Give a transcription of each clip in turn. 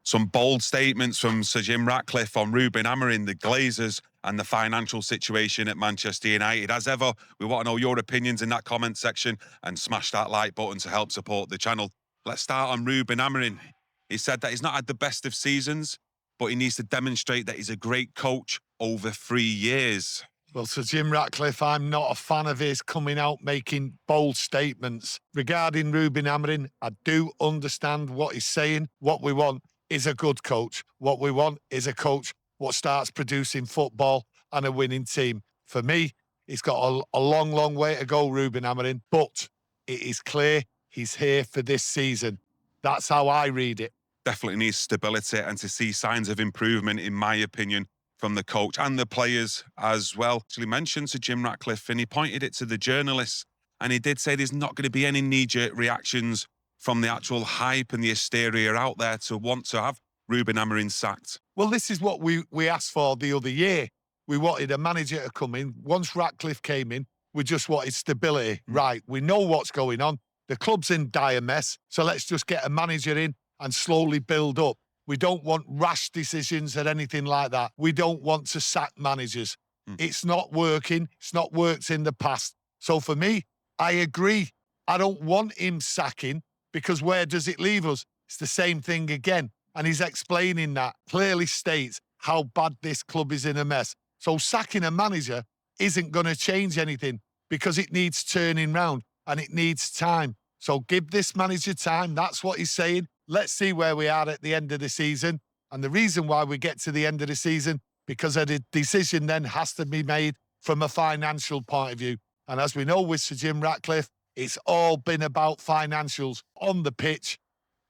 some bold statements from Sir Jim Ratcliffe on Rúben Amorim, the Glazers, and the financial situation at Manchester United. As ever, we want to know your opinions in that comment section, and smash that like button to help support the channel. Let's start on Rúben Amorim. He said that he's not had the best of seasons, but he needs to demonstrate that he's a great coach over 3 years. Well, Sir Jim Ratcliffe, I'm not a fan of his coming out making bold statements. Regarding Rúben Amorim, I do understand what he's saying. What we want is a good coach. What we want is a coach what starts producing football and a winning team. For me, he's got a long, long way to go, Rúben Amorim, but it is clear he's here for this season. That's how I read it. Definitely needs stability and to see signs of improvement, in my opinion, from the coach and the players as well. Actually mentioned to Jim Ratcliffe, and he pointed it to the journalists, and he did say there's not going to be any knee-jerk reactions from the actual hype and the hysteria out there to want to have Rúben Amorim sacked. Well, this is what we asked for the other year. We wanted a manager to come in. Once Ratcliffe came in, we just wanted stability. Right, we know what's going on. The club's in dire mess, so let's just get a manager in and slowly build up. We don't want rash decisions or anything like that. We don't want to sack managers. It's not working. It's not worked in the past. So for me, I agree. I don't want him sacking, because where does it leave us? It's the same thing again. And he's explaining that, clearly states how bad this club is in a mess. So sacking a manager isn't going to change anything, because it needs turning round and it needs time. So give this manager time. That's what he's saying. Let's see where we are at the end of the season. And the reason why we get to the end of the season, because a decision then has to be made from a financial point of view. And as we know with Sir Jim Ratcliffe, it's all been about financials. On the pitch,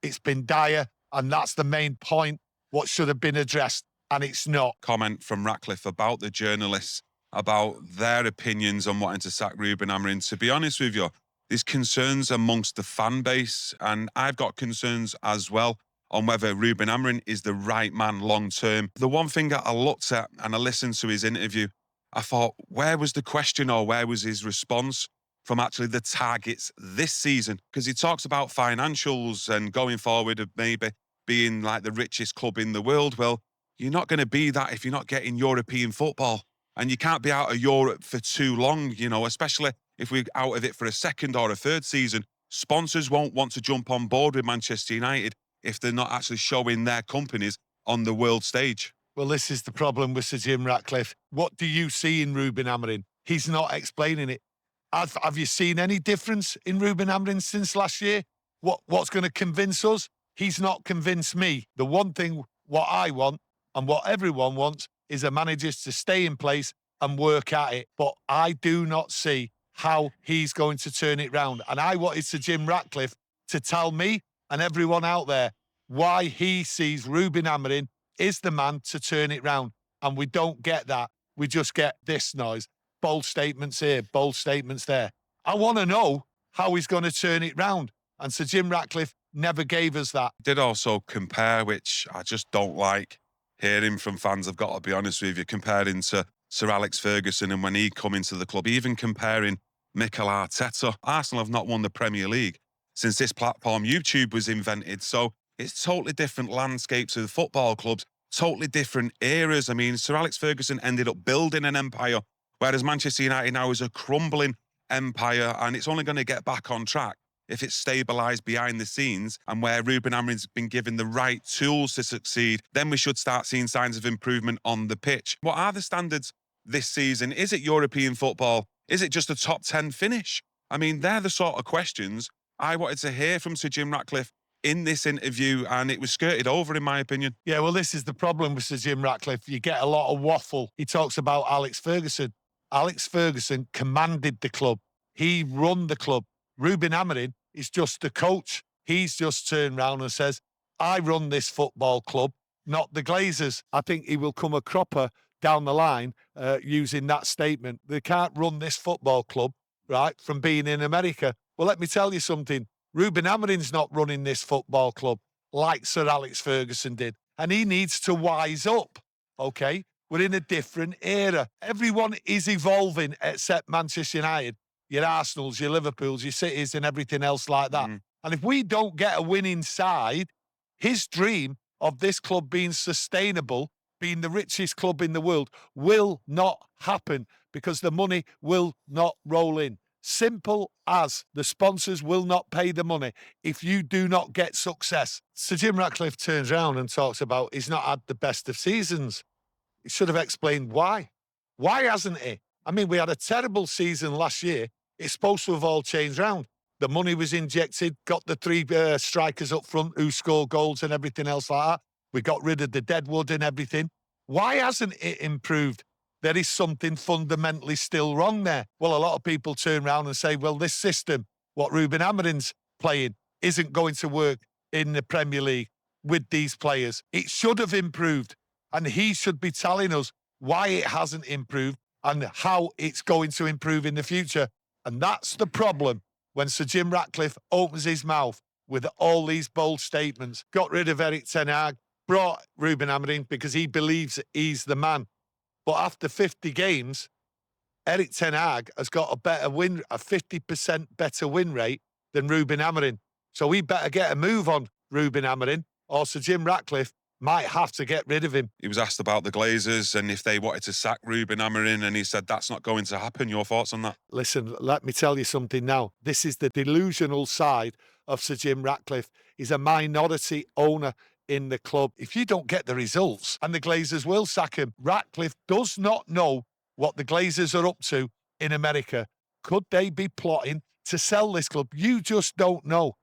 it's been dire, and that's the main point, what should have been addressed, and it's not. Comment from Ratcliffe about the journalists, about their opinions on wanting to sack Rúben Amorim. To be honest with you, there's concerns amongst the fan base, and I've got concerns as well on whether Rúben Amorim is the right man long term. The one thing that I looked at and I listened to his interview, I thought, where was the question or where was his response from actually the targets this season? Because he talks about financials and going forward of maybe being like the richest club in the world. Well, you're not going to be that if you're not getting European football. And you can't be out of Europe for too long, you know, especially if we're out of it for a second or a third season. Sponsors won't want to jump on board with Manchester United if they're not actually showing their companies on the world stage. Well, this is the problem with Sir Jim Ratcliffe. What do you see in Rúben Amorim? He's not explaining it. Have you seen any difference in Rúben Amorim since last year? What's going to convince us? He's not convinced me. The one thing what I want and what everyone wants is a manager to stay in place and work at it. But I do not see how he's going to turn it round. And I wanted Sir Jim Ratcliffe to tell me and everyone out there why he sees Rúben Amorim is the man to turn it round. And we don't get that. We just get this noise. Bold statements here, bold statements there. I want to know how he's going to turn it round. And Sir Jim Ratcliffe never gave us that. Did also compare, which I just don't like hearing from fans, I've got to be honest with you, comparing to Sir Alex Ferguson and when he come into the club, even comparing Mikel Arteta. Arsenal have not won the Premier League since this platform, YouTube, was invented. So it's totally different landscapes of football clubs, totally different eras. I mean, Sir Alex Ferguson ended up building an empire, whereas Manchester United now is a crumbling empire, and it's only going to get back on track if it's stabilised behind the scenes, and where Rúben Amorim's been given the right tools to succeed, then we should start seeing signs of improvement on the pitch. What are the standards this season? Is it European football? Is it just a top 10 finish? I mean, they're the sort of questions I wanted to hear from Sir Jim Ratcliffe in this interview, and it was skirted over, in my opinion. Yeah, well, this is the problem with Sir Jim Ratcliffe. You get a lot of waffle. He talks about Alex Ferguson. Alex Ferguson commanded the club. He run the club. Rúben Amorim is just the coach. He's just turned around and says, I run this football club, not the Glazers. I think he will come a cropper down the line using that statement. They can't run this football club, right, from being in America. Well, let me tell you something. Rúben Amorim's not running this football club like Sir Alex Ferguson did. And he needs to wise up, okay? We're in a different era. Everyone is evolving except Manchester United. Your Arsenals, your Liverpools, your Cities and everything else like that. And if we don't get a winning side, his dream of this club being sustainable, being the richest club in the world, will not happen because the money will not roll in. Simple as. The sponsors will not pay the money if you do not get success. Sir Jim Ratcliffe turns around and talks about he's not had the best of seasons. He should have explained why. Why hasn't he? I mean, we had a terrible season last year. It's supposed to have all changed round. The money was injected, got the three strikers up front who score goals and everything else like that. We got rid of the deadwood and everything. Why hasn't it improved? There is something fundamentally still wrong there. Well, a lot of people turn around and say, well, this system, what Rúben Amorim's playing, isn't going to work in the Premier League with these players. It should have improved, and he should be telling us why it hasn't improved and how it's going to improve in the future. And that's the problem when Sir Jim Ratcliffe opens his mouth with all these bold statements, got rid of Erik ten Hag, brought Rúben Amorim because he believes that he's the man. But after 50 games, Erik ten Hag has got a 50% better win rate than Rúben Amorim. So we better get a move on Rúben Amorim, or Sir Jim Ratcliffe might have to get rid of him. He was asked about the Glazers and if they wanted to sack Rúben Amorim, and he said that's not going to happen. Your thoughts on that? Listen, let me tell you something now. This is the delusional side of Sir Jim Ratcliffe. He's a minority owner in the club. If you don't get the results, and the Glazers will sack him, Ratcliffe does not know what the Glazers are up to in America. Could they be plotting to sell this club? You just don't know.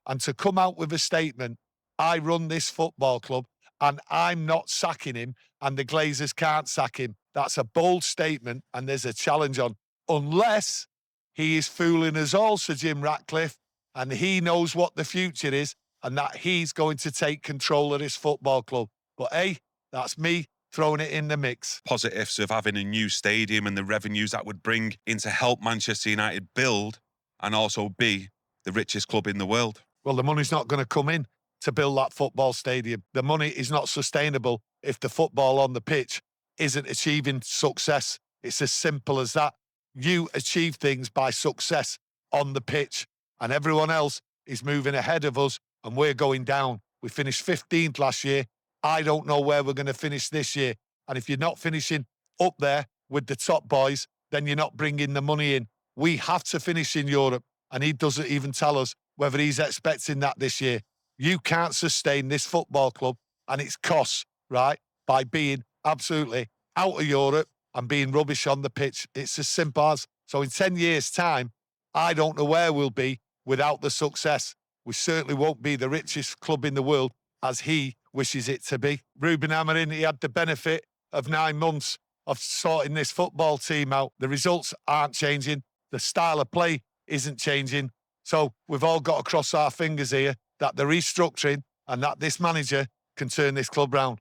And to come out with a statement, I run this football club and I'm not sacking him and the Glazers can't sack him. That's a bold statement and there's a challenge on. Unless he is fooling us all, Sir Jim Ratcliffe, and he knows what the future is and that he's going to take control of this football club. But hey, that's me throwing it in the mix. Positives of having a new stadium and the revenues that would bring in to help Manchester United build and also be the richest club in the world. Well, the money's not going to come in to build that football stadium. The money is not sustainable if the football on the pitch isn't achieving success. It's as simple as that. You achieve things by success on the pitch, and everyone else is moving ahead of us, and we're going down. We finished 15th last year. I don't know where we're going to finish this year. And if you're not finishing up there with the top boys, then you're not bringing the money in. We have to finish in Europe, and he doesn't even tell us whether he's expecting that this year. You can't sustain this football club and its costs, right, by being absolutely out of Europe and being rubbish on the pitch. It's as simple as. So in 10 years' time, I don't know where we'll be without the success. We certainly won't be the richest club in the world as he wishes it to be. Rúben Amorim, he had the benefit of 9 months of sorting this football team out. The results aren't changing. The style of play isn't changing. So we've all got to cross our fingers here that the restructuring and that this manager can turn this club round.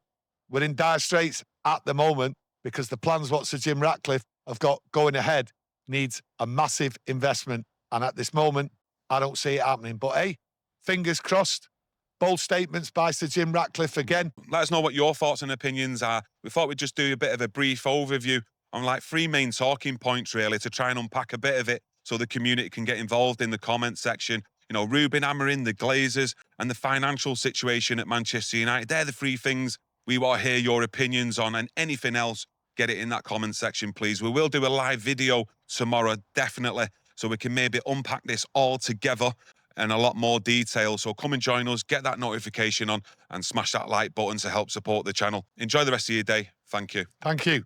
We're in dire straits at the moment because the plans what Sir Jim Ratcliffe have got going ahead needs a massive investment. And at this moment, I don't see it happening. But hey, fingers crossed. Bold statements by Sir Jim Ratcliffe again. Let us know what your thoughts and opinions are. We thought we'd just do a bit of a brief overview on like 3 main talking points really to try and unpack a bit of it so the community can get involved in the comment section. You know, Rúben Amorim, the Glazers, and the financial situation at Manchester United. They're the 3 things we want to hear your opinions on, and anything else, get it in that comment section, please. We will do a live video tomorrow, definitely, so we can maybe unpack this all together in a lot more detail. So come and join us, get that notification on, and smash that like button to help support the channel. Enjoy the rest of your day. Thank you. Thank you.